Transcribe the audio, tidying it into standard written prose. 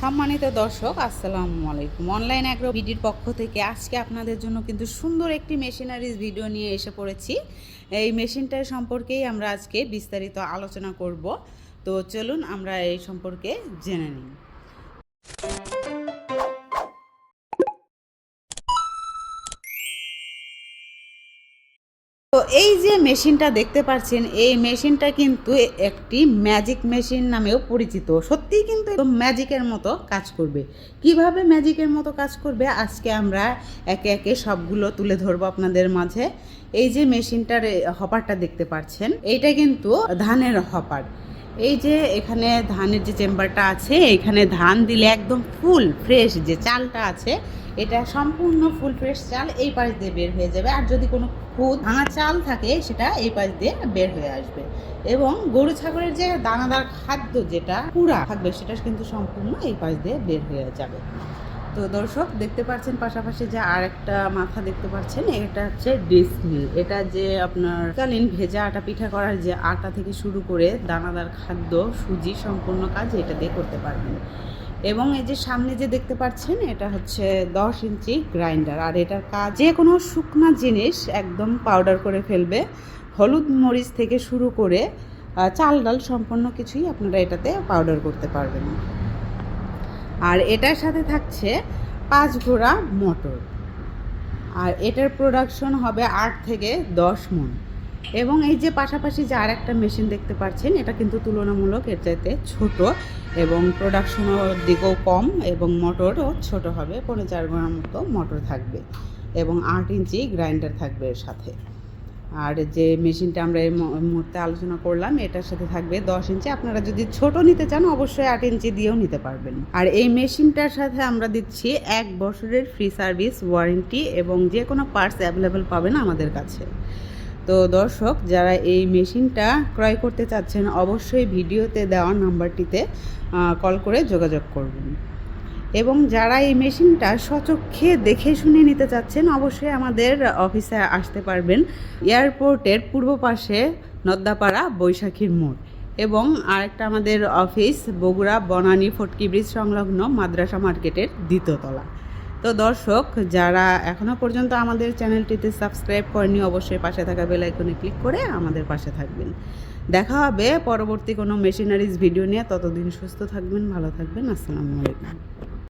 সম্মানিত দর্শক, আসসালামু আলাইকুম। অনলাইন অ্যাগ্রো বিডির পক্ষ থেকে আজকে আপনাদের জন্য কিন্তু সুন্দর একটি মেশিনারিজ ভিডিও নিয়ে এসে পড়েছি। এই মেশিনটার সম্পর্কেই আমরা আজকে বিস্তারিত আলোচনা করব। তো চলুন আমরা এই সম্পর্কে জেনে নিই। তো এই যে মেশিনটা দেখতে পাচ্ছেন, এই মেশিনটা কিন্তু একটি ম্যাজিক মেশিন নামেও পরিচিত। সত্যিই কিন্তু ম্যাজিকের মতো কাজ করবে। কিভাবে ম্যাজিকের মতো কাজ করবে আজকে আমরা একে একে সবগুলো তুলে ধরবো আপনাদের মাঝে। এই যে মেশিনটার হপারটা দেখতে পাচ্ছেন, এইটা কিন্তু ধানের হপার। এই যে এখানে ধানের যে চেম্বারটা আছে, এখানে ধান দিলে একদম ফুল ফ্রেশ যে চালটা আছে, এটা সম্পূর্ণ ফুল ফ্রেশ চাল এই পাশ দিয়ে বের হয়ে যাবে। আর যদি কোনো খুদ ভাঙা চাল থাকে সেটা এই পাশ দিয়ে বের হয়ে আসবে। এবং গরু ছাগলের যে দানাদার খাদ্য যেটা পুরা থাকবে সেটা কিন্তু সম্পূর্ণ এই পাশ দিয়ে বের হয়ে যাবে। তো দর্শক দেখতে পাচ্ছেন পাশাপাশি যে আর একটা মাথা দেখতে পাচ্ছেন, এটা হচ্ছে ডিস মিল। এটা যে আপনার কালীন ভেজা আটা পিঠা করার যে আটা থেকে শুরু করে দানাদার খাদ্য সুজি সম্পূর্ণ কাজ এটা দিয়ে করতে পারবেন। এবং এই যে সামনে যে দেখতে পাচ্ছেন, এটা হচ্ছে 10 ইঞ্চি গ্রাইন্ডার। আর এটার কাজ যে কোনো শুকনা জিনিস একদম পাউডার করে ফেলবে। হলুদ মরিচ থেকে শুরু করে চাল ডাল সম্পূর্ণ কিছুই আপনারা এটাতে পাউডার করতে পারবেন। আর এটার সাথে থাকছে 5 ঘোড়া মোটর। আর এটার প্রোডাকশন হবে 8 থেকে 10 মণ। এবং এই যে পাশাপাশি যে আর একটা মেশিন দেখতে পাচ্ছেন, এটা কিন্তু তুলনামূলক এর চাইতে ছোট এবং প্রোডাকশনও দিকেও কম এবং মোটরও ছোট হবে। 4.5 ঘোড়ার মতো মোটর থাকবে এবং 8 ইঞ্চি গ্রাইন্ডার থাকবে এর সাথে। আর যে মেশিনটা আমরা এই মুহূর্তে আলোচনা করলাম, এটার সাথে থাকবে 10 ইঞ্চি। আপনারা যদি ছোট নিতে চান অবশ্যই 8 ইঞ্চি দিয়েও নিতে পারবেন। আর এই মেশিনটার সাথে আমরা দিচ্ছি 1 বছরের ফ্রি সার্ভিস ওয়ারেন্টি এবং যে কোনো পার্টস অ্যাভেলেবেল পাবেন আমাদের কাছে। তো দর্শক, যারা এই মেশিনটা ক্রয় করতে চাচ্ছেন অবশ্যই ভিডিওতে দেওয়া নাম্বারটিতে কল করে যোগাযোগ করবেন। এবং যারা এই মেশিনটা সচক্ষে দেখে শুনে নিতে চাচ্ছেন অবশ্যই আমাদের অফিসে আসতে পারবেন। এয়ারপোর্টের পূর্ব পাশে নদ্দাপাড়া বৈশাখীর মোড়। এবং আরেকটা আমাদের অফিস বগুড়া বনানী ফটকি ব্রিজ সংলগ্ন মাদ্রাসা মার্কেটের 2য় তলা। তো দর্শক, যারা এখনও পর্যন্ত আমাদের চ্যানেলটিতে সাবস্ক্রাইব করেনি অবশ্যই পাশে থাকা বেল আইকনে ক্লিক করে আমাদের পাশে থাকবেন। দেখা হবে পরবর্তী কোনো মেশিনারিজ ভিডিও নিয়ে। ততদিন সুস্থ থাকবেন, ভালো থাকবেন। আসসালামু আলাইকুম।